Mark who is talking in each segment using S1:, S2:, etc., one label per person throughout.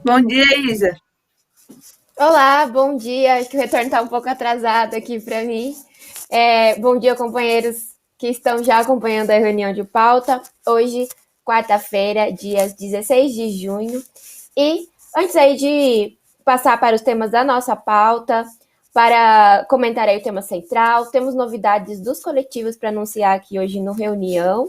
S1: Bom dia, Isa.
S2: Olá, bom dia. Acho que o retorno está um pouco atrasado aqui para mim. Bom dia, companheiros que estão já acompanhando a reunião de pauta. Hoje, quarta-feira, dia 16 de junho. E antes aí de passar para os temas da nossa pauta, para comentar aí o tema central, temos novidades dos coletivos para anunciar aqui hoje no reunião.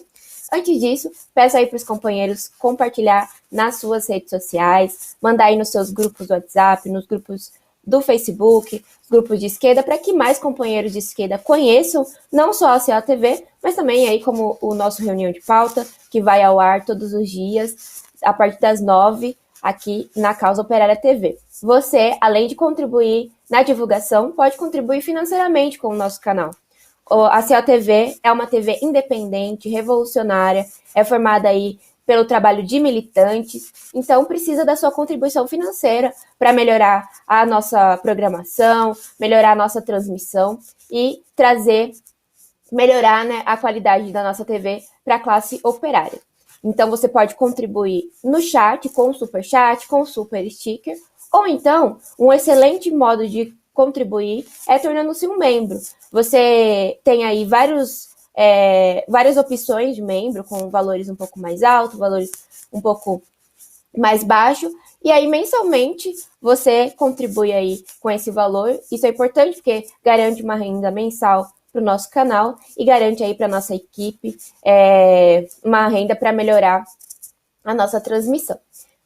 S2: Antes disso, peço aí para os companheiros compartilhar nas suas redes sociais, mandar aí nos seus grupos do WhatsApp, nos grupos do Facebook, grupos de esquerda, para que mais companheiros de esquerda conheçam não só a CELTV, mas também aí como o nosso reunião de pauta, que vai ao ar todos os dias, a partir das 9, aqui na Causa Operária TV. Você, além de contribuir na divulgação, pode contribuir financeiramente com o nosso canal. A CELTV é uma TV independente, revolucionária, é formada aí pelo trabalho de militantes, então precisa da sua contribuição financeira para melhorar a nossa programação, melhorar a nossa transmissão e melhorar, né, a qualidade da nossa TV para a classe operária. Então você pode contribuir no chat, com o super chat, com o super sticker, ou então um excelente modo de contribuir é tornando-se um membro. Você tem aí várias opções de membro, com valores um pouco mais altos, valores um pouco mais baixos, e aí mensalmente você contribui aí com esse valor. Isso é importante porque garante uma renda mensal para o nosso canal e garante aí para a nossa equipe uma renda para melhorar a nossa transmissão.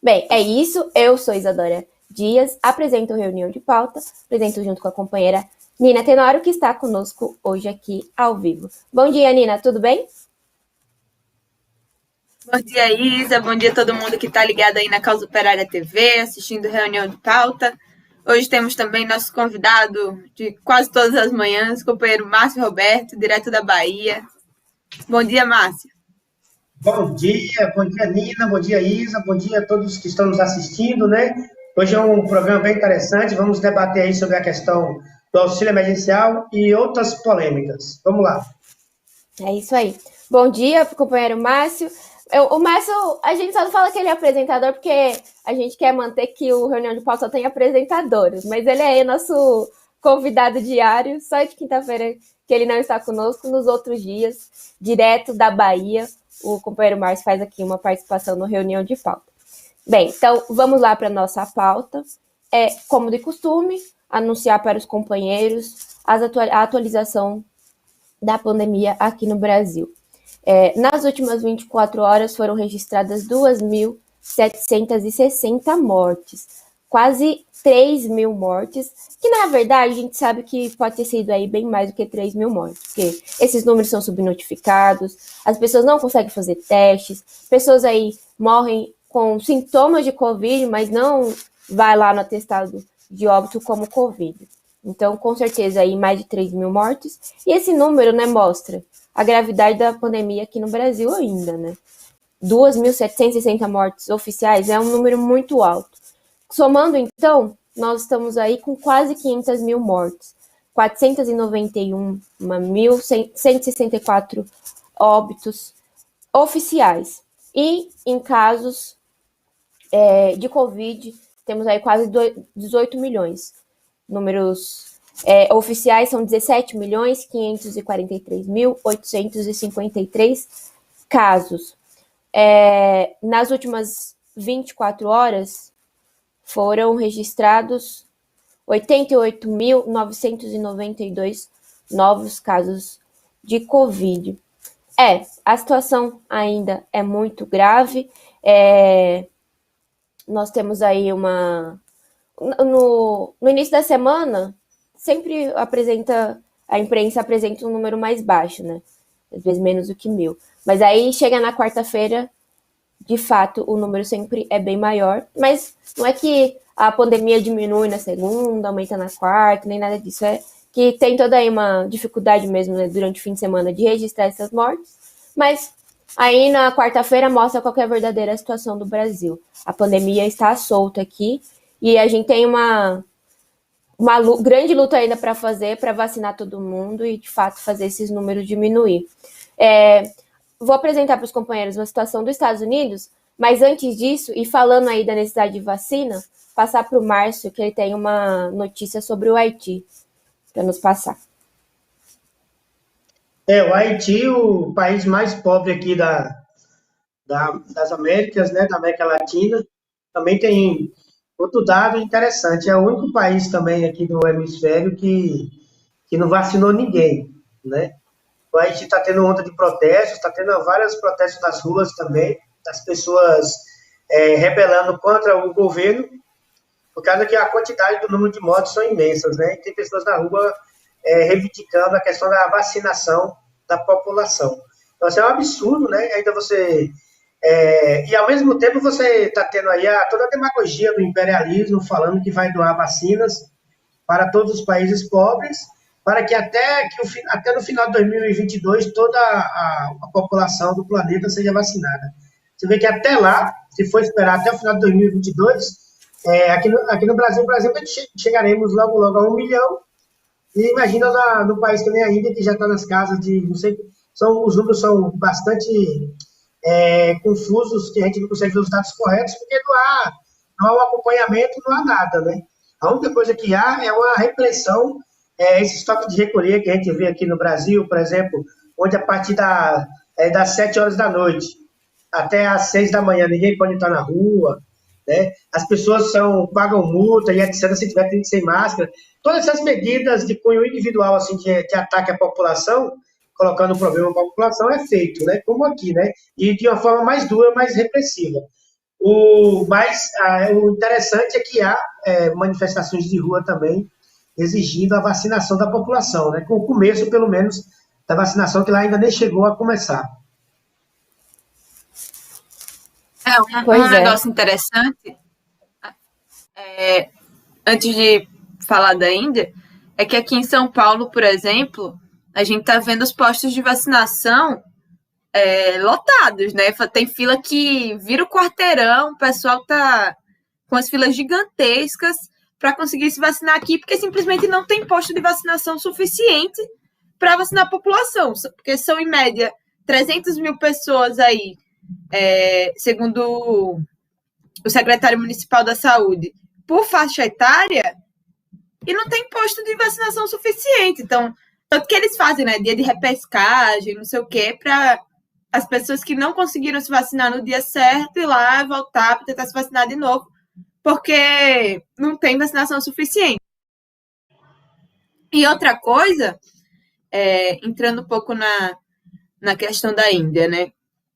S2: Bem, é isso. Eu sou Isadora Dias, apresento Reunião de Pauta, apresento junto com a companheira Nina Tenório, que está conosco hoje aqui ao vivo. Bom dia, Nina, tudo bem?
S1: Bom dia, Isa. Bom dia a todo mundo que está ligado aí na Causa Operária TV, assistindo Reunião de Pauta. Hoje temos também nosso convidado de quase todas as manhãs, o companheiro Márcio Roberto, direto da Bahia. Bom dia, Márcio.
S3: Bom dia Nina, bom dia Isa, bom dia a todos que estão nos assistindo, né? Hoje é um programa bem interessante, vamos debater aí sobre a questão do auxílio emergencial e outras polêmicas. Vamos lá.
S2: É isso aí. Bom dia, companheiro Márcio. O Márcio, a gente só não fala que ele é apresentador porque a gente quer manter que o Reunião de Pauta só tem apresentadores, mas ele é nosso convidado diário, só de quinta-feira que ele não está conosco, nos outros dias, direto da Bahia, o companheiro Márcio faz aqui uma participação no Reunião de Pauta. Bem, então vamos lá para a nossa pauta. Como de costume, anunciar para os companheiros a atualização da pandemia aqui no Brasil. Nas últimas 24 horas foram registradas 2.760 mortes, quase 3 mil mortes, que na verdade a gente sabe que pode ter sido aí bem mais do que 3 mil mortes, porque esses números são subnotificados, as pessoas não conseguem fazer testes, pessoas aí morrem com sintomas de Covid, mas não vai lá no atestado de óbito como Covid. Então, com certeza, aí mais de 3 mil mortes. E esse número, né, mostra a gravidade da pandemia aqui no Brasil ainda, né? 2.760 mortes oficiais é um número muito alto. Somando, então, nós estamos aí com quase 500 mil mortes. 491.164 óbitos oficiais. E em casos de Covid, temos aí quase 18 milhões. Números oficiais são 17.543.853 casos. Nas últimas 24 horas, foram registrados 88.992 novos casos de Covid. A situação ainda é muito grave. Nós temos aí no início da semana, sempre a imprensa apresenta um número mais baixo, né? Às vezes menos do que 1.000. Mas aí chega na quarta-feira, de fato, o número sempre é bem maior. Mas não é que a pandemia diminui na segunda, aumenta na quarta, nem nada disso. É que tem toda aí uma dificuldade mesmo, né, durante o fim de semana de registrar essas mortes. Mas aí na quarta-feira mostra qual é a verdadeira situação do Brasil. A pandemia está solta aqui e a gente tem uma grande luta ainda para fazer, para vacinar todo mundo e, de fato, fazer esses números diminuir. Vou apresentar para os companheiros uma situação dos Estados Unidos, Mas antes disso, e falando aí da necessidade de vacina, passar para o Márcio, que ele tem uma notícia sobre o Haiti, para nos passar.
S3: O Haiti, o país mais pobre aqui das Américas, né, da América Latina, também tem outro dado interessante, é o único país também aqui do hemisfério que não vacinou ninguém, né? O Haiti está tendo onda de protestos, está tendo vários protestos nas ruas também, das pessoas rebelando contra o governo, por causa que a quantidade do número de mortes são imensas, né? E tem pessoas na rua reivindicando a questão da vacinação da população. Então, assim, é um absurdo, né? Ainda você... e, ao mesmo tempo, você está tendo aí toda a demagogia do imperialismo falando que vai doar vacinas para todos os países pobres, para que até no final de 2022 toda a população do planeta seja vacinada. Você vê que até lá, se for esperar até o final de 2022, aqui no Brasil, por exemplo, chegaremos logo a 1 milhão. E imagina no país que nem a Índia, que já está nas casas de, não sei, os números são bastante confusos, que a gente não consegue ver os dados corretos, porque não há um acompanhamento, não há nada, né? A única coisa que há é uma repressão, esse estoque de recolher que a gente vê aqui no Brasil, por exemplo, onde a partir das 7 horas da noite até às 6 da manhã ninguém pode entrar na rua, né? As pessoas pagam multa e etc. se tiver sem máscara. Todas essas medidas de cunho individual, assim, de ataque à população, colocando o problema para a população, é feito, né? Como aqui, né? E de uma forma mais dura, mais repressiva. O interessante é que há manifestações de rua também exigindo a vacinação da população, né? Com o começo, pelo menos, da vacinação, que lá ainda nem chegou a começar.
S1: Um negócio interessante, antes de falar da Índia, é que aqui em São Paulo, por exemplo, a gente está vendo os postos de vacinação lotados, né? Tem fila que vira o quarteirão, o pessoal está com as filas gigantescas para conseguir se vacinar aqui, porque simplesmente não tem posto de vacinação suficiente para vacinar a população, porque são, em média, 300 mil pessoas aí, segundo o secretário municipal da Saúde, por faixa etária, e não tem posto de vacinação suficiente. Então, tanto que eles fazem, né, dia de repescagem, não sei o quê, para as pessoas que não conseguiram se vacinar no dia certo ir lá voltar para tentar se vacinar de novo, porque não tem vacinação suficiente. E outra coisa, entrando um pouco na questão da Índia, né?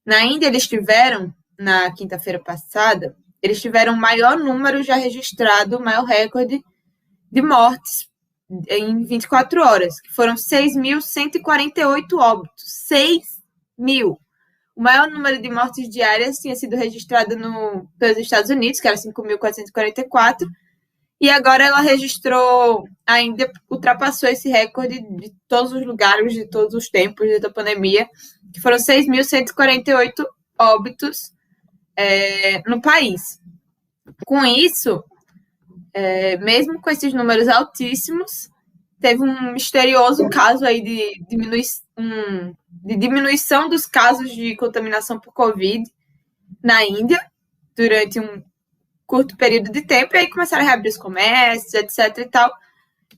S1: Na Índia, eles tiveram, na quinta-feira passada, eles tiveram o maior número já registrado, o maior recorde de mortes em 24 horas, que foram 6.148 óbitos. 6.000. O maior número de mortes diárias tinha sido registrado pelos Estados Unidos, que era 5.444, e agora ela registrou, a Índia ultrapassou esse recorde de todos os lugares, de todos os tempos da pandemia, que foram 6.148 óbitos no país. Com isso, mesmo com esses números altíssimos, teve um misterioso caso aí de diminuição dos casos de contaminação por Covid na Índia durante um curto período de tempo, e aí começaram a reabrir os comércios, etc. e tal,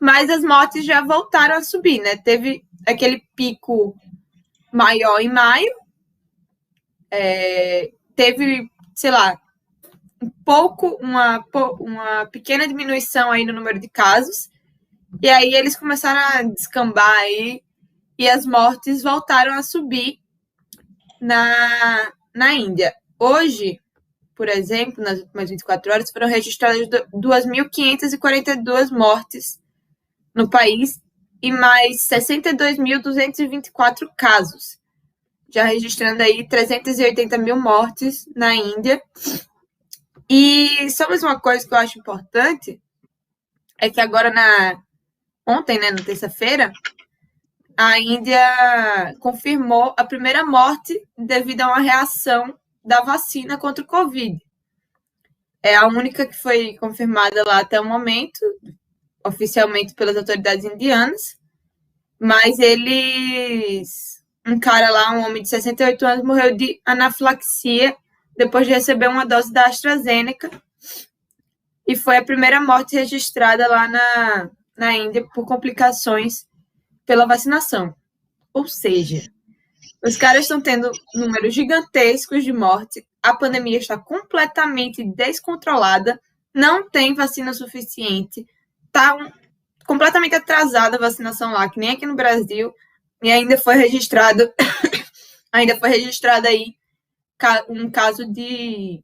S1: mas as mortes já voltaram a subir, né? Teve aquele pico maior em maio, teve, sei lá, uma pequena diminuição aí no número de casos, e aí eles começaram a descambar aí, e as mortes voltaram a subir na Índia. Hoje, por exemplo, nas últimas 24 horas, foram registradas 2.542 mortes no país e mais 62.224 casos, já registrando aí 380 mil mortes na Índia. E só mais uma coisa que eu acho importante é que agora ontem, né, na terça-feira, a Índia confirmou a primeira morte devido a uma reação da vacina contra o Covid. É a única que foi confirmada lá até o momento, oficialmente pelas autoridades indianas, mas um cara lá, um homem de 68 anos, morreu de anafilaxia depois de receber uma dose da AstraZeneca, e foi a primeira morte registrada lá na Índia por complicações pela vacinação. Ou seja, os caras estão tendo números gigantescos de morte, a pandemia está completamente descontrolada, não tem vacina suficiente, está completamente atrasada a vacinação lá, que nem aqui no Brasil, e ainda foi registrado aí um caso de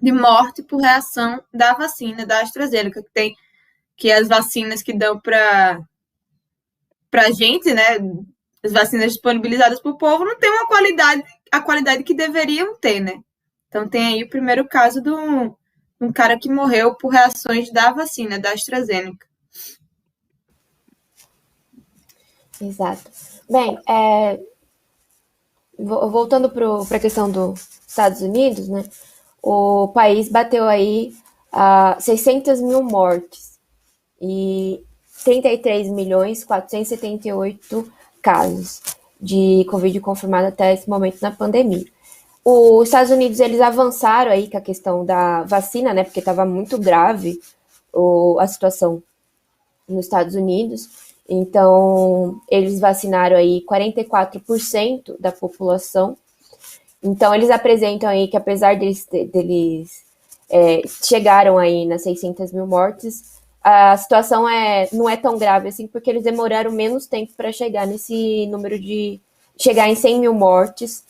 S1: morte por reação da vacina da AstraZeneca, que as vacinas que dão para a gente, né, as vacinas disponibilizadas para o povo, não tem a qualidade que deveriam ter, né? Então tem aí o primeiro caso de um cara que morreu por reações da vacina, da AstraZeneca.
S2: Exato. Bem, voltando para a questão dos Estados Unidos, né? O país bateu aí 600 mil mortes e 33.478 casos de Covid confirmado até esse momento na pandemia. Os Estados Unidos, eles avançaram aí com a questão da vacina, né? Porque estava muito grave a situação nos Estados Unidos. Então, eles vacinaram aí 44% da população. Então, eles apresentam aí que, apesar deles chegaram aí nas 600 mil mortes, a situação não é tão grave assim, porque eles demoraram menos tempo para chegar nesse número chegar em 100 mil mortes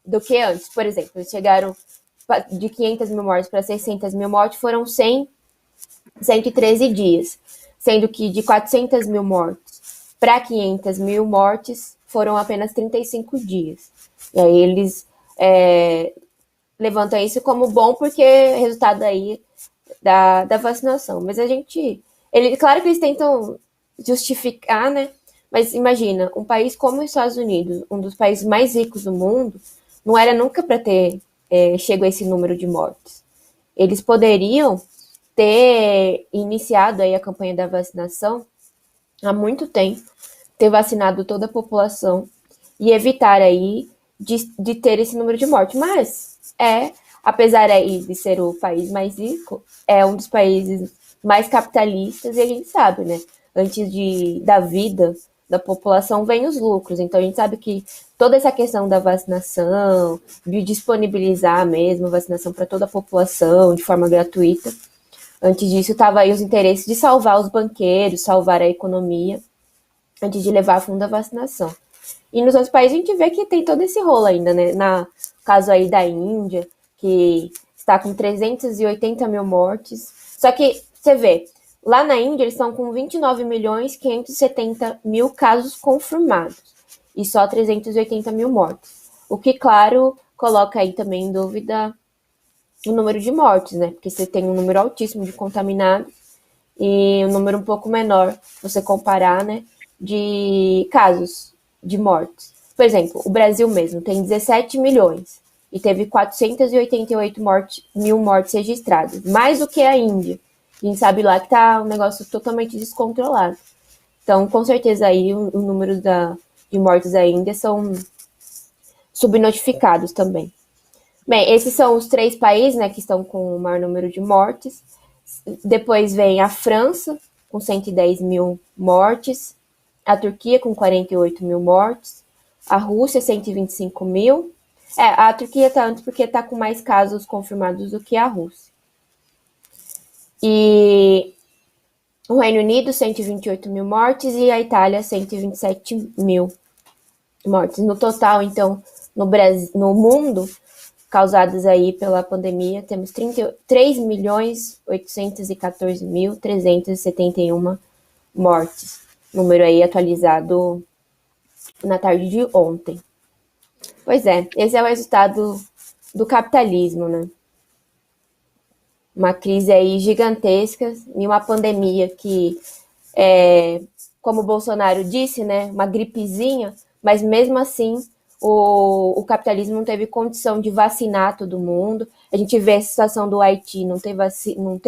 S2: do que antes. Por exemplo, eles chegaram de 500 mil mortes para 600 mil mortes, foram 113 dias, sendo que de 400 mil mortes para 500 mil mortes foram apenas 35 dias. E aí eles levantam isso como bom, porque é resultado aí da vacinação. Mas claro que eles tentam justificar, né? Mas imagina, um país como os Estados Unidos, um dos países mais ricos do mundo, não era nunca para ter chegado a esse número de mortes. Eles poderiam ter iniciado aí a campanha da vacinação há muito tempo, ter vacinado toda a população e evitar aí de ter esse número de mortes. Mas apesar aí de ser o país mais rico, é um dos países mais capitalistas, e a gente sabe, né? Antes da vida da população vem os lucros. Então a gente sabe que toda essa questão da vacinação, de disponibilizar mesmo a vacinação para toda a população de forma gratuita, antes disso estava aí os interesses de salvar os banqueiros, salvar a economia, antes de levar a fundo a vacinação. E nos outros países a gente vê que tem todo esse rolo ainda, né? No caso aí da Índia, que está com 380 mil mortes. Só que, você vê, lá na Índia eles estão com 29.570.000 casos confirmados e só 380 mil mortes. O que, claro, coloca aí também em dúvida o número de mortes, né? Porque você tem um número altíssimo de contaminados e um número um pouco menor, se você comparar, né, de casos de mortes. Por exemplo, o Brasil mesmo tem 17 milhões e teve 488 mil mortes registradas, mais do que a Índia. A gente sabe lá que tá um negócio totalmente descontrolado. Então, com certeza aí o número de mortes da Índia são subnotificados também. Bem, esses são os 3 países, né, que estão com o maior número de mortes. Depois vem a França, com 110 mil mortes, a Turquia com 48 mil mortes, a Rússia 125 mil. A Turquia está antes porque está com mais casos confirmados do que a Rússia. E o Reino Unido, 128 mil mortes, e a Itália, 127 mil mortes. No total, então, no mundo, causadas aí pela pandemia, temos 3.814.371 mortes. Número aí atualizado na tarde de ontem. Pois é, esse é o resultado do capitalismo, né? Uma crise aí gigantesca e uma pandemia que, como o Bolsonaro disse, né, uma gripezinha, mas mesmo assim o capitalismo não teve condição de vacinar todo mundo. A gente vê a situação do Haiti, não ter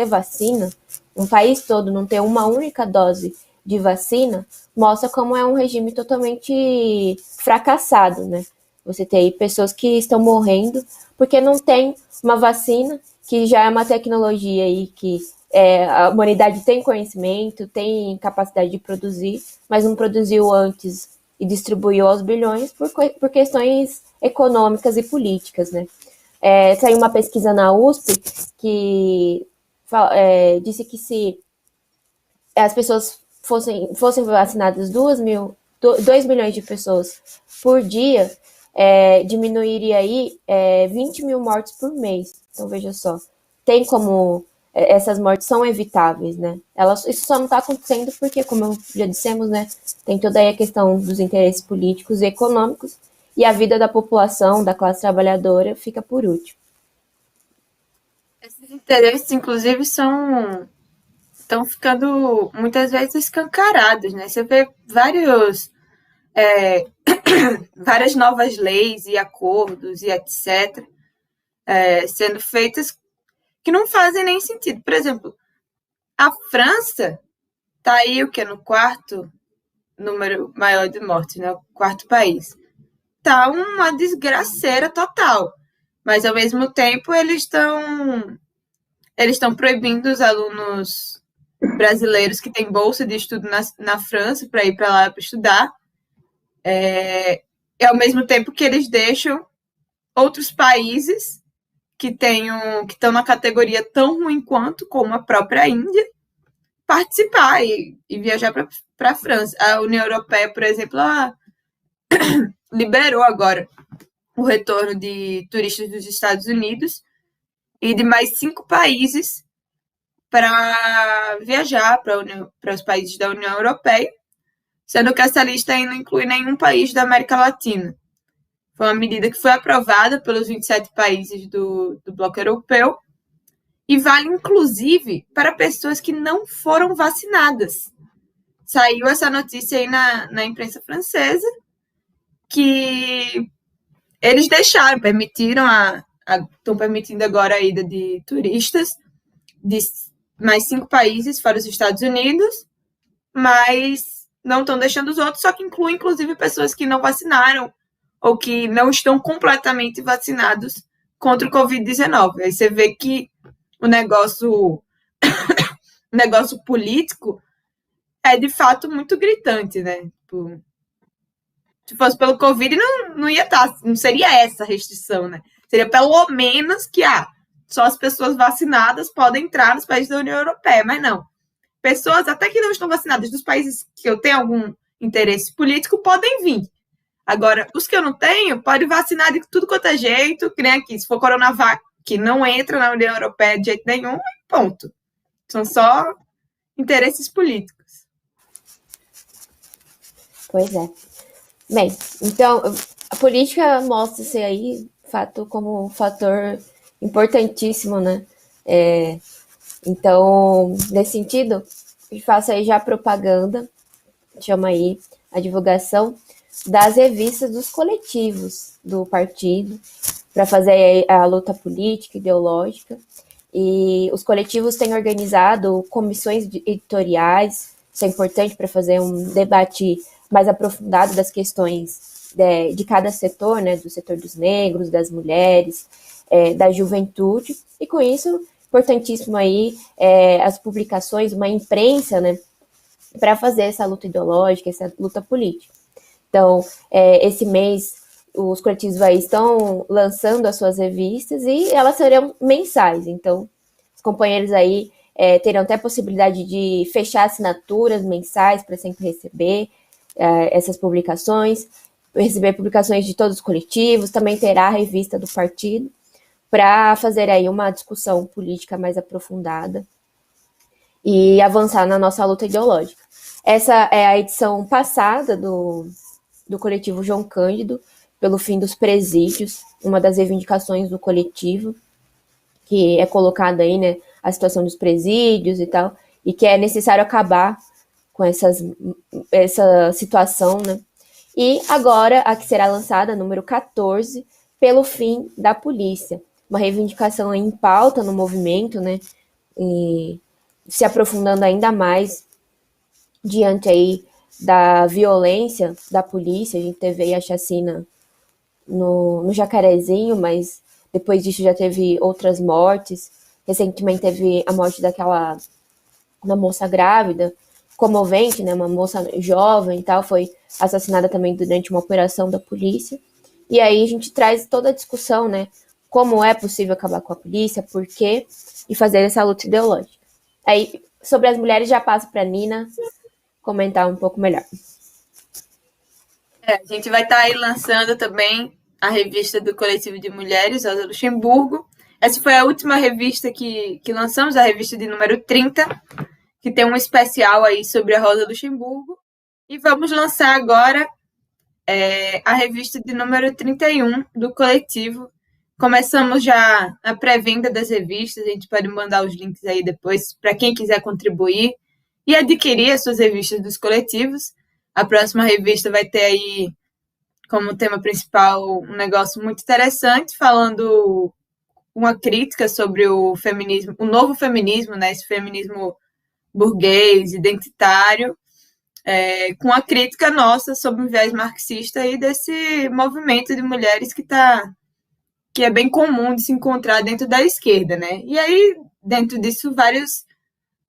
S2: vacina, um país todo não ter uma única dose de vacina, mostra como é um regime totalmente fracassado, né? Você tem pessoas que estão morrendo porque não tem uma vacina, que já é uma tecnologia aí que a humanidade tem conhecimento, tem capacidade de produzir, mas não produziu antes e distribuiu aos bilhões por questões econômicas e políticas, né? Saiu uma pesquisa na USP que disse que se as pessoas fossem vacinadas 2 milhões de pessoas por dia, diminuiria aí 20 mil mortes por mês. Então, veja só, tem como essas mortes são evitáveis, né? Isso só não está acontecendo porque, como já dissemos, né, tem toda aí a questão dos interesses políticos e econômicos, e a vida da população, da classe trabalhadora, fica por último.
S1: Esses interesses, inclusive, estão ficando muitas vezes escancarados, né? Você vê várias novas leis e acordos e etc. Sendo feitas que não fazem nem sentido. Por exemplo, a França está aí no quarto número maior de mortes, né? O quarto país. Tá uma desgraceira total. Mas, ao mesmo tempo, eles estão proibindo os alunos brasileiros que têm bolsa de estudo na França para ir para lá para estudar. E, ao mesmo tempo, que eles deixam outros países que estão na categoria tão ruim quanto, como a própria Índia, participar e viajar para a França. A União Europeia, por exemplo, liberou agora o retorno de turistas dos Estados Unidos e de mais 5 países para viajar para os países da União Europeia, sendo que essa lista ainda não inclui nenhum país da América Latina. Foi uma medida que foi aprovada pelos 27 países do Bloco Europeu e vale, inclusive, para pessoas que não foram vacinadas. Saiu essa notícia aí na imprensa francesa, que eles estão permitindo agora a ida de turistas de mais 5 países, fora os Estados Unidos, mas não estão deixando os outros, só que inclui, inclusive, pessoas que não vacinaram ou que não estão completamente vacinados contra o Covid-19. Aí você vê que o negócio político é, de fato, muito gritante, né? Se fosse pelo Covid, não seria essa restrição, né? Seria pelo menos que só as pessoas vacinadas podem entrar nos países da União Europeia, mas não. Pessoas até que não estão vacinadas dos países que eu tenho algum interesse político podem vir. Agora, os que eu não tenho, pode vacinar de tudo quanto é jeito, que nem aqui, se for Coronavac, que não entra na União Europeia de jeito nenhum, ponto. São só interesses políticos.
S2: Pois é. Bem, então, a política mostra-se aí como um fator importantíssimo, né? Então, nesse sentido, faço aí já propaganda, chama aí a divulgação das revistas dos coletivos do partido, para fazer a luta política, ideológica. E os coletivos têm organizado comissões editoriais, isso é importante para fazer um debate mais aprofundado das questões de cada setor, né, do setor dos negros, das mulheres, da juventude, e com isso, importantíssimo aí as publicações, uma imprensa, né, para fazer essa luta ideológica, essa luta política. Então, esse mês, os coletivos aí estão lançando as suas revistas e elas serão mensais. Então, os companheiros aí terão até a possibilidade de fechar assinaturas mensais para sempre receber essas publicações, receber publicações de todos os coletivos, também terá a revista do partido, para fazer aí uma discussão política mais aprofundada e avançar na nossa luta ideológica. Essa é a edição passada do coletivo João Cândido, pelo fim dos presídios, uma das reivindicações do coletivo, que é colocada aí, né, a situação dos presídios e tal, e que é necessário acabar com essa situação, né? E agora a que será lançada, número 14, pelo fim da polícia. Uma reivindicação em pauta no movimento, né? E se aprofundando ainda mais diante aí da violência da polícia. A gente teve aí a chacina no Jacarezinho, mas depois disso já teve outras mortes. Recentemente teve a morte da moça grávida, comovente, né? Uma moça jovem e tal, foi assassinada também durante uma operação da polícia. E aí a gente traz toda a discussão, né? Como é possível acabar com a polícia, por quê, e fazer essa luta ideológica. Aí, sobre as mulheres, já passo para a Nina comentar um pouco melhor.
S1: A gente vai estar aí lançando também a revista do Coletivo de Mulheres, Rosa Luxemburgo. Essa foi a última revista que lançamos, a revista de número 30, que tem um especial aí sobre a Rosa Luxemburgo. E vamos lançar agora a revista de número 31 do Coletivo. Começamos já a pré-venda das revistas, a gente pode mandar os links aí depois para quem quiser contribuir e adquirir as suas revistas dos coletivos. A próxima revista vai ter aí como tema principal um negócio muito interessante, falando uma crítica sobre o feminismo, o novo feminismo, né, esse feminismo burguês, identitário, com a crítica nossa sobre o viés marxista e desse movimento de mulheres que é bem comum de se encontrar dentro da esquerda, né? E aí, dentro disso, vários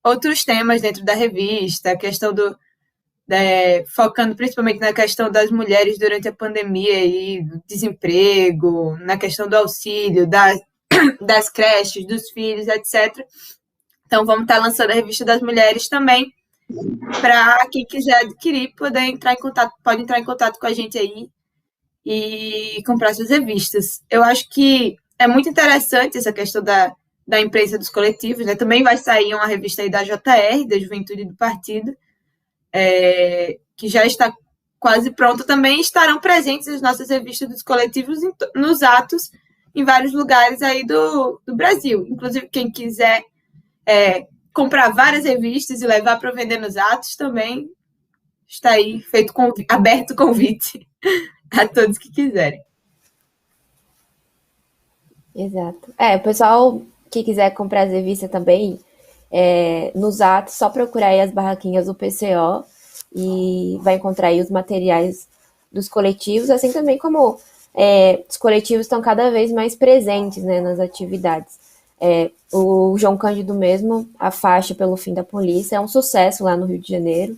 S1: outros temas dentro da revista, a questão focando principalmente na questão das mulheres durante a pandemia e do desemprego, na questão do auxílio, das creches, dos filhos, etc. Então, vamos estar lançando a revista das mulheres também, para quem quiser adquirir, pode entrar em contato com a gente aí e comprar suas revistas. Eu acho que é muito interessante essa questão da imprensa dos coletivos, né? Também vai sair uma revista aí da JR, da Juventude do Partido, que já está quase pronta. Também estarão presentes as nossas revistas dos coletivos nos atos em vários lugares aí do Brasil. Inclusive, quem quiser comprar várias revistas e levar para vender nos atos, também está aí aberto o convite a todos que quiserem.
S2: Exato. O pessoal que quiser comprar as revistas também, nos atos, só procurar aí as barraquinhas do PCO e vai encontrar aí os materiais dos coletivos, assim também como os coletivos estão cada vez mais presentes, né, nas atividades. O João Cândido mesmo, a faixa pelo fim da polícia, é um sucesso lá no Rio de Janeiro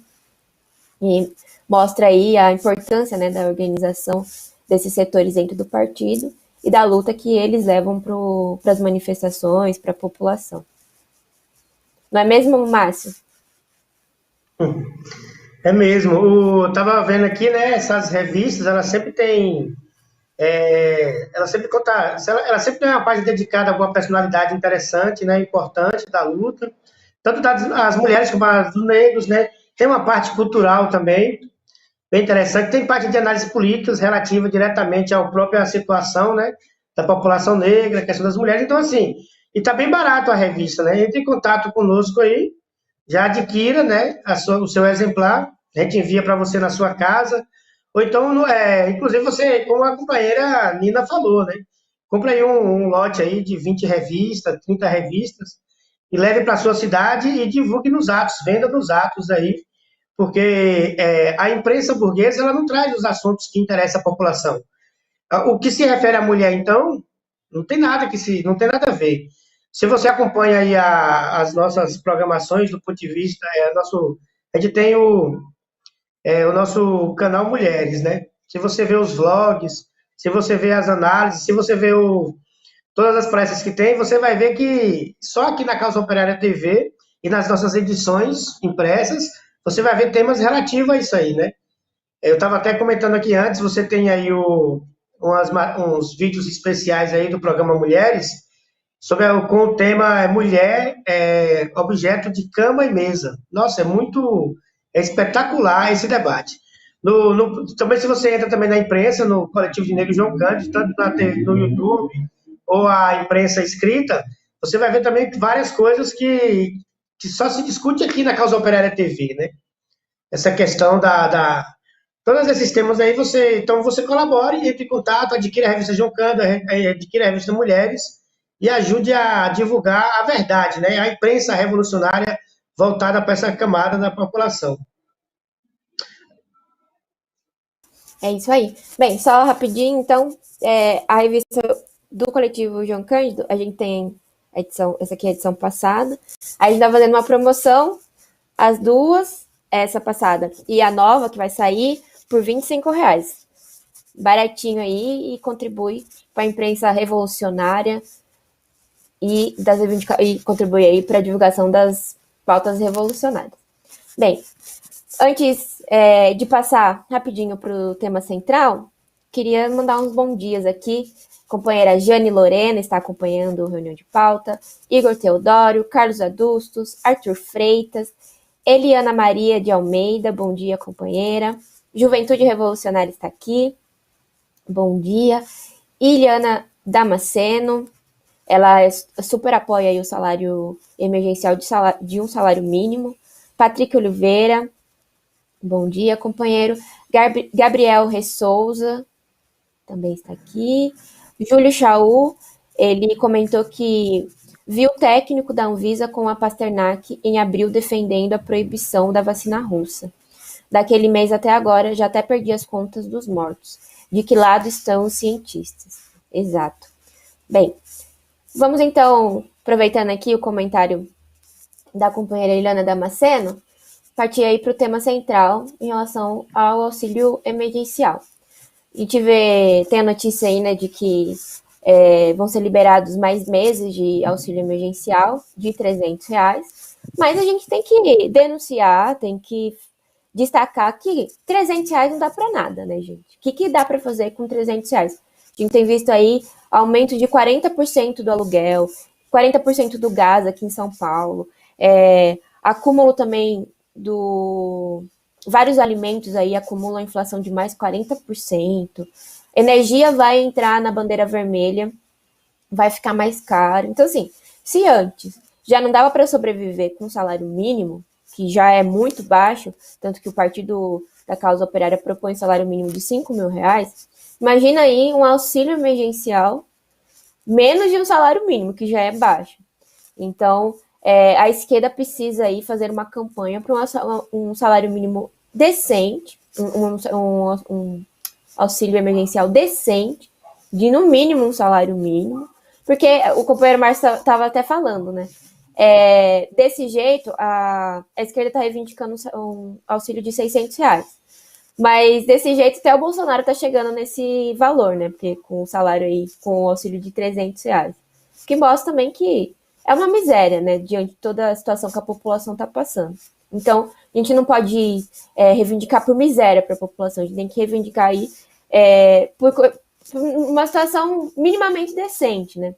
S2: e mostra aí a importância, né, da organização desses setores dentro do partido e da luta que eles levam para as manifestações, para a população. Não é mesmo, Márcio?
S3: É mesmo. Eu estava vendo aqui, né, essas revistas, elas sempre têm... ela sempre tem uma página dedicada a alguma personalidade interessante, né, importante da luta, tanto das mulheres como as dos negros, né? Tem uma parte cultural também, bem interessante. Tem parte de análise políticas relativa diretamente à própria situação, né, da população negra, a questão das mulheres. Então, assim, e tá bem barato a revista, né? Entre em contato conosco aí, já adquira, né, o seu exemplar, a gente envia para você na sua casa. Ou então, inclusive você, como a companheira Nina falou, né? Compre aí um lote aí de 20 revistas, 30 revistas, e leve para a sua cidade e divulgue nos atos, venda nos atos aí, porque a imprensa burguesa ela não traz os assuntos que interessam a população. O que se refere à mulher, então, não tem nada a ver. Se você acompanha aí as nossas programações do ponto de vista, a gente tem o nosso canal Mulheres, né? Se você vê os vlogs, se você vê as análises, se você vê todas as palestras que tem, você vai ver que só aqui na Causa Operária TV e nas nossas edições impressas, você vai ver temas relativos a isso aí, né? Eu estava até comentando aqui antes, você tem aí uns vídeos especiais aí do programa Mulheres, com o tema Mulher, objeto de cama e mesa. Nossa, é espetacular esse debate. Também, se você entra também na imprensa, no Coletivo de Negros João Cândido, tanto no YouTube ou a imprensa escrita, você vai ver também várias coisas que só se discute aqui na Causa Operária TV, né? Essa questão todos esses temas aí, então você colabore, entre em contato, adquira a revista João Cândido, adquira a revista Mulheres e ajude a divulgar a verdade, né? A imprensa revolucionária voltada para essa camada da população.
S2: É isso aí. Bem, só rapidinho, então, a revista do coletivo João Cândido, a gente tem a edição, essa aqui é a edição passada. A gente tá fazendo uma promoção, as duas, essa passada e a nova que vai sair, por R$ 25. Baratinho aí e contribui para a imprensa revolucionária e contribui aí para a divulgação das pautas revolucionárias. Bem, antes de passar rapidinho para o tema central, queria mandar uns bons dias aqui. A companheira Jane Lorena está acompanhando a reunião de pauta, Igor Teodoro, Carlos Adustos, Arthur Freitas, Eliana Maria de Almeida, bom dia, companheira. Juventude Revolucionária está aqui, bom dia. Iliana Damasceno, ela super apoia aí o salário emergencial de um salário mínimo. Patrick Oliveira, bom dia, companheiro. Gabriel Ressouza, também está aqui. Júlio Chaú, ele comentou que viu o técnico da Anvisa com a Pasternak em abril defendendo a proibição da vacina russa. Daquele mês até agora, já até perdi as contas dos mortos. De que lado estão os cientistas? Exato. Bem, vamos então, aproveitando aqui o comentário da companheira Eliana Damasceno, partir aí para o tema central em relação ao auxílio emergencial. A gente tem a notícia aí, né, de que vão ser liberados mais meses de auxílio emergencial de R$300, mas a gente tem que denunciar, tem que destacar que R$300 não dá para nada, né, gente? O que dá para fazer com R$300? A gente tem visto aí aumento de 40% do aluguel, 40% do gás aqui em São Paulo, acúmulo também vários alimentos aí acumulam a inflação de mais 40%. Energia vai entrar na bandeira vermelha, vai ficar mais caro. Então, assim, se antes já não dava para sobreviver com um salário mínimo, que já é muito baixo, tanto que o Partido da Causa Operária propõe salário mínimo de R$5.000, imagina aí um auxílio emergencial menos de um salário mínimo, que já é baixo. Então, a esquerda precisa aí fazer uma campanha para um salário mínimo decente, um auxílio emergencial decente, de no mínimo um salário mínimo, porque o companheiro Márcio estava até falando, né? Desse jeito, a esquerda está reivindicando um auxílio de R$600. Mas desse jeito, até o Bolsonaro está chegando nesse valor, né? Porque com o salário aí, com o auxílio de R$300. Que mostra também que é uma miséria, né? Diante de toda a situação que a população está passando. Então, a gente não pode reivindicar por miséria para a população, a gente tem que reivindicar aí por uma situação minimamente decente, né?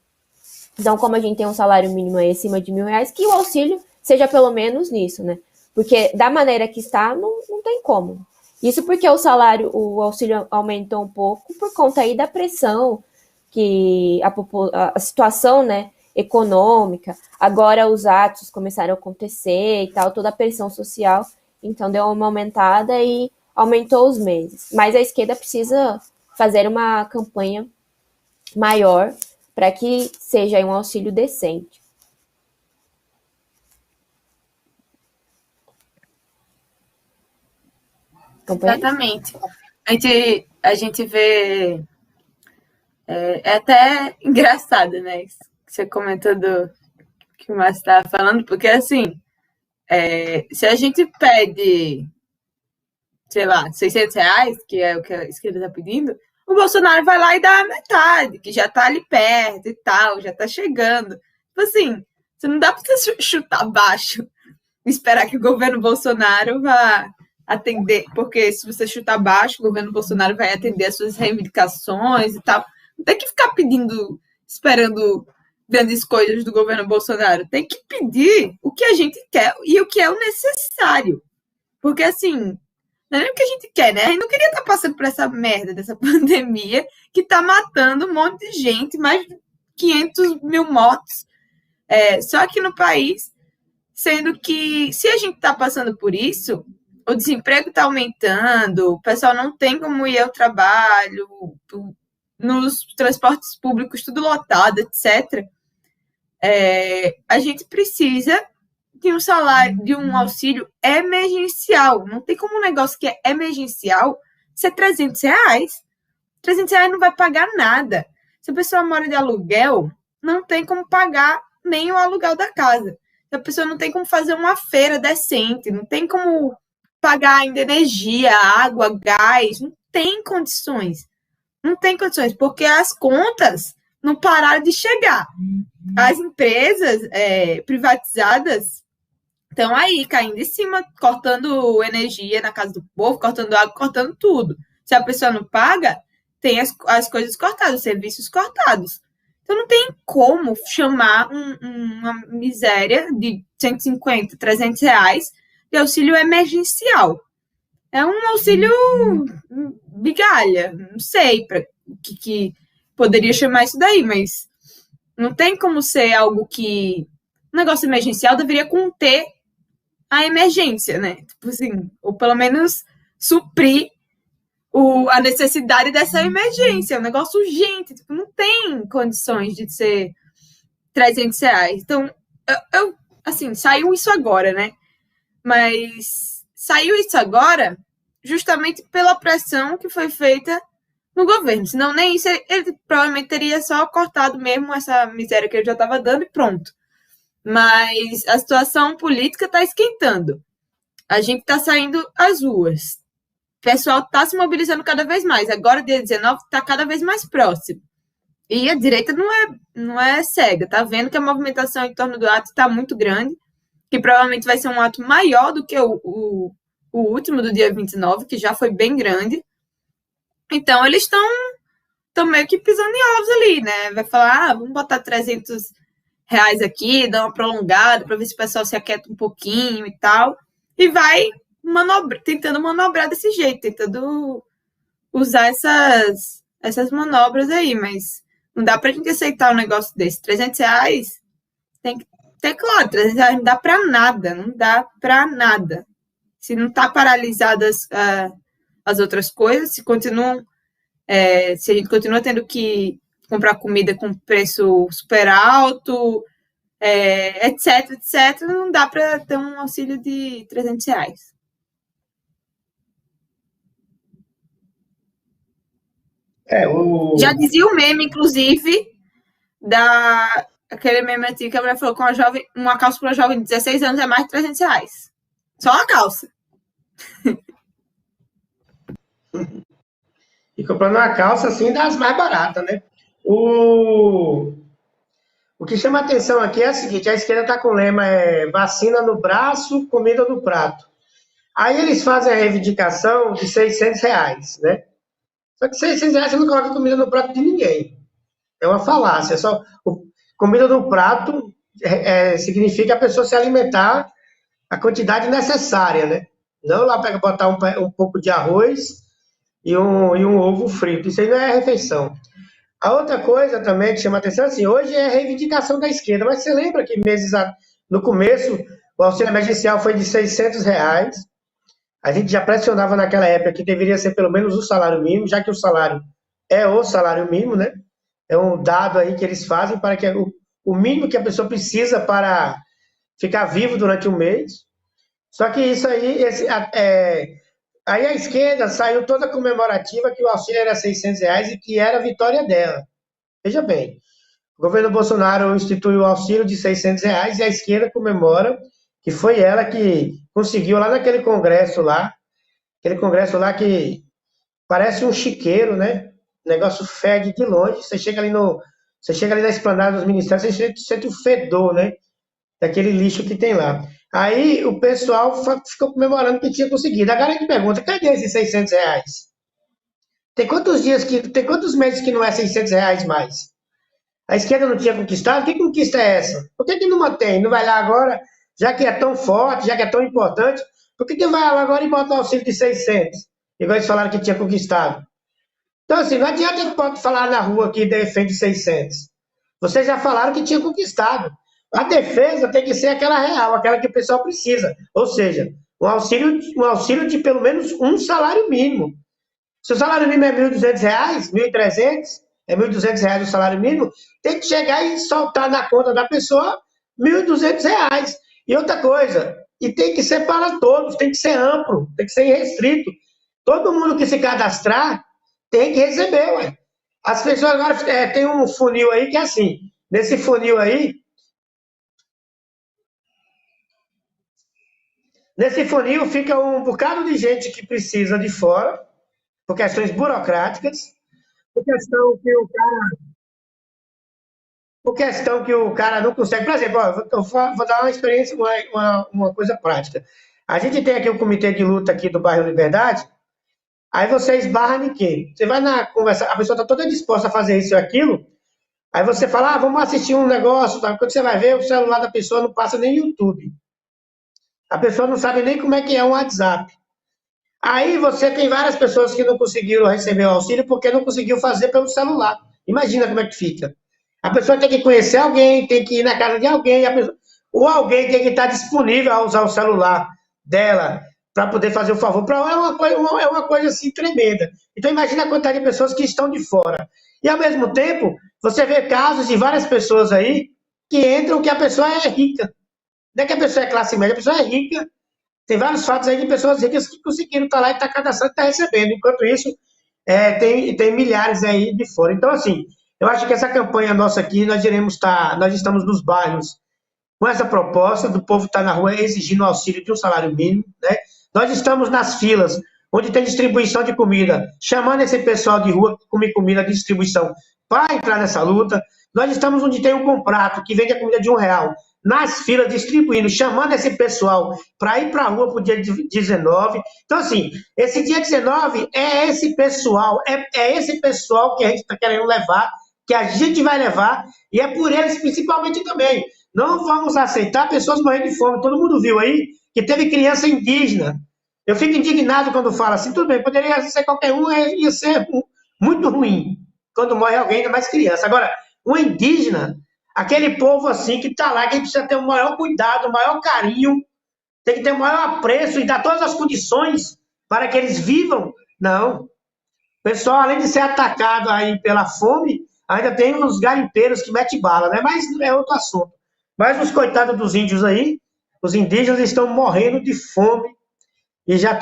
S2: Então, como a gente tem um salário mínimo aí acima de R$1.000, que o auxílio seja pelo menos nisso, né? Porque da maneira que está, não tem como. Isso porque o auxílio aumentou um pouco por conta aí da pressão que a situação, né, econômica, agora os atos começaram a acontecer e tal, toda a pressão social, então deu uma aumentada e aumentou os meses. Mas a esquerda precisa fazer uma campanha maior para que seja um auxílio decente.
S1: Exatamente. A gente vê. É até engraçado, né? Você comentou do que o Márcio estava falando, porque assim, se a gente pede, sei lá, R$600, que é o que a esquerda está pedindo, o Bolsonaro vai lá e dá a metade, que já está ali perto e tal, já está chegando. Tipo assim, você não dá para você chutar baixo e esperar que o governo Bolsonaro vá atender, porque se você chutar baixo, o governo Bolsonaro vai atender as suas reivindicações e tal. Não tem que ficar pedindo, esperando grandes coisas do governo Bolsonaro. Tem que pedir o que a gente quer e o que é o necessário. Porque, assim, não é nem o que a gente quer, né? A gente não queria estar passando por essa merda dessa pandemia que está matando um monte de gente, mais de 500 mil mortos só aqui no país, sendo que se a gente está passando por isso, o desemprego está aumentando, o pessoal não tem como ir ao trabalho, nos transportes públicos tudo lotado, etc. A gente precisa de um salário, de um auxílio emergencial. Não tem como um negócio que é emergencial ser R$ 300. R$ 300 não vai pagar nada. Se a pessoa mora de aluguel, não tem como pagar nem o aluguel da casa. Se a pessoa não tem como fazer uma feira decente, não tem como pagar ainda energia, água, gás, não tem condições. Não tem condições, porque as contas não pararam de chegar. As empresas privatizadas estão aí, caindo em cima, cortando energia na casa do povo, cortando água, cortando tudo. Se a pessoa não paga, tem as coisas cortadas, os serviços cortados. Então, não tem como chamar uma miséria de 150, R$ 300 de auxílio emergencial. É um auxílio migalha, não sei para que poderia chamar isso daí, mas não tem como ser algo que... Um negócio emergencial deveria conter a emergência, né? Tipo assim, ou pelo menos suprir a necessidade dessa emergência, é um negócio urgente, tipo, não tem condições de ser R$ 300. Então, assim, saiu isso agora, né? Mas saiu isso agora justamente pela pressão que foi feita no governo. Senão, nem isso, ele provavelmente teria só cortado mesmo essa miséria que ele já estava dando e pronto. Mas a situação política está esquentando. A gente está saindo às ruas. O pessoal está se mobilizando cada vez mais. Agora, dia 19, está cada vez mais próximo. E a direita não é cega. Está vendo que a movimentação em torno do ato está muito grande, que provavelmente vai ser um ato maior do que o último do dia 29, que já foi bem grande. Então, eles estão meio que pisando em ovos ali, né? Vai falar, vamos botar R$ 300 aqui, dar uma prolongada para ver se o pessoal se aquieta um pouquinho e tal. E vai tentando manobrar desse jeito, tentando usar essas manobras aí, mas não dá pra gente aceitar um negócio desse. R$ 300 tem que ter claro, R$ 300 não dá pra nada, não dá pra nada. Se não tá paralisadas as outras coisas, se a gente continua tendo que comprar comida com preço super alto, etc, não dá pra ter um auxílio de R$ 300. Já dizia o meme, inclusive, aquele meme antigo que a mulher falou que uma calça para uma jovem de 16 anos é mais de R$ 300. Só uma calça.
S3: E comprando uma calça, assim, das mais baratas, né? O que chama a atenção aqui é o seguinte, a esquerda está com o lema vacina no braço, comida no prato. Aí eles fazem a reivindicação de R$ 600, né? Só que R$ 600 você não coloca comida no prato de ninguém. É uma falácia. Comida no prato significa a pessoa se alimentar a quantidade necessária, né? Não lá botar um pouco de arroz e um ovo frito. Isso aí não é refeição. A outra coisa também que chama a atenção, assim, hoje é a reivindicação da esquerda, mas você lembra que no começo o auxílio emergencial foi de R$ 600, a gente já pressionava naquela época que deveria ser pelo menos o salário mínimo, já que o salário é o salário mínimo, né? É um dado aí que eles fazem para que o mínimo que a pessoa precisa para ficar vivo durante um mês. Só que isso aí, aí a esquerda saiu toda comemorativa que o auxílio era R$ 600 e que era a vitória dela. Veja bem, o governo Bolsonaro instituiu o auxílio de R$ 600 e a esquerda comemora que foi ela que conseguiu lá naquele congresso lá, que parece um chiqueiro, né? O negócio fede de longe. Você chega ali na esplanada dos ministérios, você sente o fedor, né? Daquele lixo que tem lá. Aí o pessoal ficou comemorando que tinha conseguido. Agora a gente pergunta, cadê esses R$ 600? Tem quantos meses que não é R$ 600 mais? A esquerda não tinha conquistado? Que conquista é essa? Por que não mantém? Não vai lá agora, já que é tão forte, já que é tão importante, por que vai lá agora e bota o auxílio de 600? Igual eles falaram que tinha conquistado. Então, assim, não adianta a gente pode falar na rua que defende 600. Vocês já falaram que tinha conquistado. A defesa tem que ser aquela real, aquela que o pessoal precisa. Ou seja, um auxílio de pelo menos um salário mínimo. Se o salário mínimo é R$ 1.200, R$ 1.300, é R$ 1.200 o salário mínimo, tem que chegar e soltar na conta da pessoa R$ 1.200. E outra coisa, e tem que ser para todos, tem que ser amplo, tem que ser irrestrito. Todo mundo que se cadastrar tem que receber, ué. As pessoas agora tem um funil aí que é assim. Nesse funil aí, nesse funil fica um bocado de gente que precisa de fora, por questões burocráticas, por questão que o cara, por questão que o cara não consegue. Por exemplo, ó, vou dar uma experiência, uma coisa prática. A gente tem aqui o comitê de luta aqui do bairro Liberdade. Aí você esbarra em quê? Você vai na conversa, a pessoa está toda disposta a fazer isso e aquilo. Aí você fala, vamos assistir um negócio. Tá? Quando você vai ver, o celular da pessoa não passa nem YouTube. A pessoa não sabe nem como é que é um WhatsApp. Aí você tem várias pessoas que não conseguiram receber o auxílio porque não conseguiu fazer pelo celular. Imagina como é que fica. A pessoa tem que conhecer alguém, tem que ir na casa de alguém, ou alguém tem que estar disponível a usar o celular dela para poder fazer o favor. É uma coisa assim tremenda. Então imagina a quantidade de pessoas que estão de fora. E ao mesmo tempo, você vê casos de várias pessoas aí que entram que a pessoa é rica. Não é que a pessoa é classe média, a pessoa é rica. Tem vários fatos aí de pessoas ricas que conseguiram estar lá e estar cadastrando e estar recebendo. Enquanto isso, tem milhares aí de fora. Então, assim, eu acho que essa campanha nossa aqui, nós estamos nos bairros com essa proposta do povo estar na rua exigindo o auxílio de um salário mínimo, né? Nós estamos nas filas, onde tem distribuição de comida, chamando esse pessoal de rua que come comida de distribuição para entrar nessa luta. Nós estamos onde tem um comprato que vende a comida de R$ 1, nas filas distribuindo, chamando esse pessoal para ir para a rua para o dia 19. Então, assim, esse dia 19 é esse pessoal, esse pessoal que a gente está querendo levar, que a gente vai levar, e é por eles principalmente também. Não vamos aceitar pessoas morrendo de fome. Todo mundo viu aí que teve criança indígena. Eu fico indignado quando falo assim, tudo bem, poderia ser qualquer um, ia ser muito ruim quando morre alguém, ainda mais criança. Agora, um indígena, aquele povo assim que está lá, que a gente precisa ter o maior cuidado, o maior carinho, tem que ter o maior apreço e dar todas as condições para que eles vivam. Não. O pessoal, além de ser atacado aí pela fome, ainda tem uns garimpeiros que metem bala, né? Mas é outro assunto. Mas os coitados dos índios aí, os indígenas estão morrendo de fome e já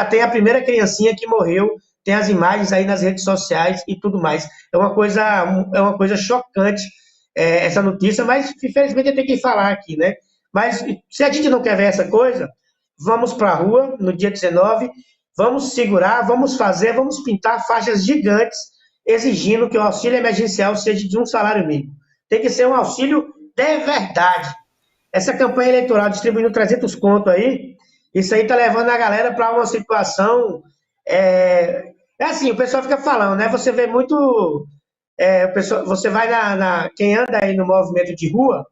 S3: tem a primeira criancinha que morreu, tem as imagens aí nas redes sociais e tudo mais. É uma coisa chocante essa notícia, mas infelizmente eu tenho que falar aqui, né? Mas se a gente não quer ver essa coisa, vamos para a rua no dia 19, vamos segurar, vamos fazer, vamos pintar faixas gigantes exigindo que o auxílio emergencial seja de um salário mínimo. Tem que ser um auxílio de verdade. Essa campanha eleitoral distribuindo 300 conto aí, isso aí tá levando a galera para uma situação. Assim, o pessoal fica falando, né? Você vê muito. Você vai quem anda aí no movimento de rua,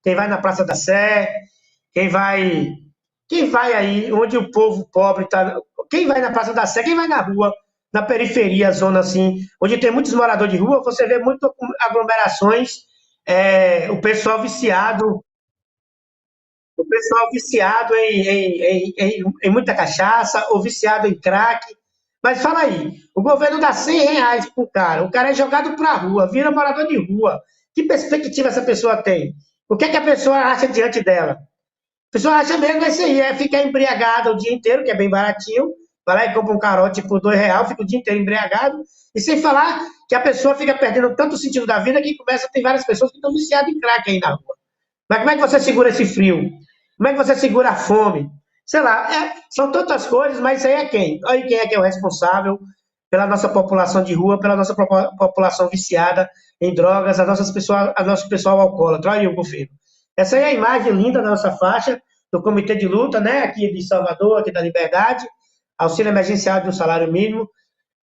S3: quem vai na Praça da Sé, quem vai. Quem vai aí onde o povo pobre está. Quem vai na Praça da Sé, quem vai na rua, na periferia, zona assim, onde tem muitos moradores de rua, você vê muito aglomerações, o pessoal viciado. O pessoal viciado em muita cachaça, ou viciado em crack. Mas fala aí, o governo dá R$ 100 pro cara, o cara é jogado pra rua, vira morador de rua. Que perspectiva essa pessoa tem? O que é que a pessoa acha diante dela? A pessoa acha mesmo isso aí, ficar embriagada o dia inteiro, que é bem baratinho, vai lá e compra um carote por R$ 2, fica o dia inteiro embriagado, e sem falar que a pessoa fica perdendo tanto o sentido da vida que tem várias pessoas que estão viciadas em crack aí na rua. Mas como é que você segura esse frio? Como é que você segura a fome? Sei lá, são tantas coisas, mas isso aí é quem? Olha quem é que é o responsável pela nossa população de rua, pela nossa população viciada em drogas, a nosso pessoal alcoólatra. Olha aí o governo. Essa aí é a imagem linda da nossa faixa, do Comitê de Luta, né? Aqui de Salvador, aqui da Liberdade, auxílio emergencial de um salário mínimo,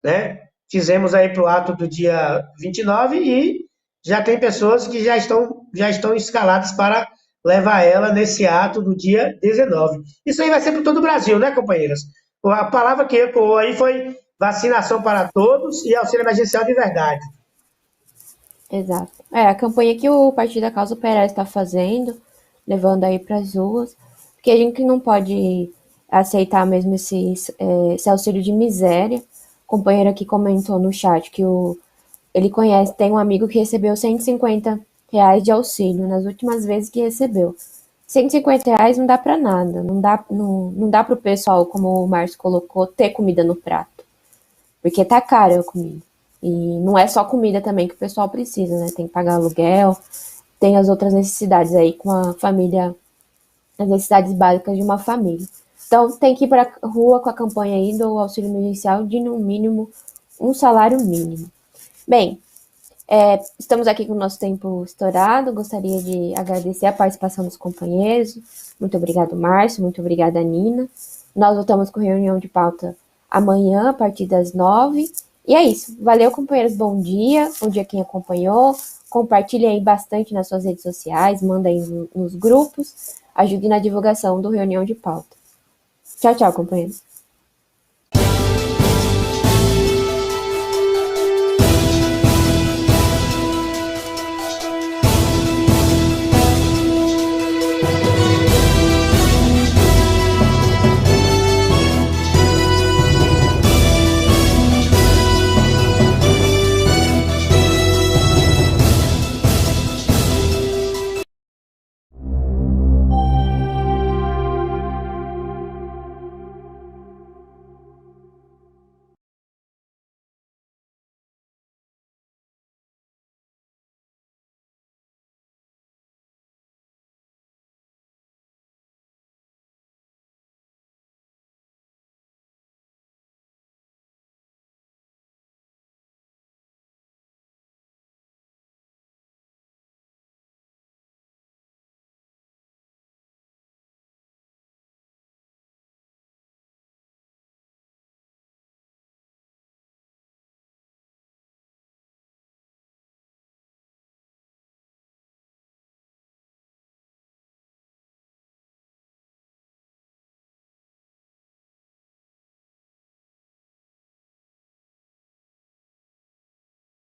S3: né? Fizemos aí para o ato do dia 29 e já tem pessoas que já estão escaladas para levar ela nesse ato do dia 19. Isso aí vai ser para todo o Brasil, né, companheiras? A palavra que ecoou aí foi vacinação para todos e auxílio emergencial de verdade.
S2: Exato. A campanha que o Partido da Causa Perez está fazendo, levando aí para as ruas, porque a gente não pode aceitar mesmo esse auxílio de miséria. O companheiro aqui comentou no chat que ele tem um amigo que recebeu R$ 150 de auxílio nas últimas vezes que recebeu. R$ 150 não dá para nada, não dá para o pessoal, como o Márcio colocou, ter comida no prato, porque tá caro a comida. E não é só comida também que o pessoal precisa, né? Tem que pagar aluguel, tem as outras necessidades aí com a família, as necessidades básicas de uma família. Então tem que ir para a rua com a campanha aí do auxílio emergencial de no mínimo um salário mínimo. Bem, estamos aqui com o nosso tempo estourado. Gostaria de agradecer a participação dos companheiros. Muito obrigado, Márcio. Muito obrigada, Nina. Nós voltamos com reunião de pauta amanhã, a partir das 9h. E é isso. Valeu, companheiros. Bom dia. Bom dia quem acompanhou. Compartilhe aí bastante nas suas redes sociais. Manda aí nos grupos. Ajude na divulgação do reunião de pauta. Tchau, tchau, companheiros.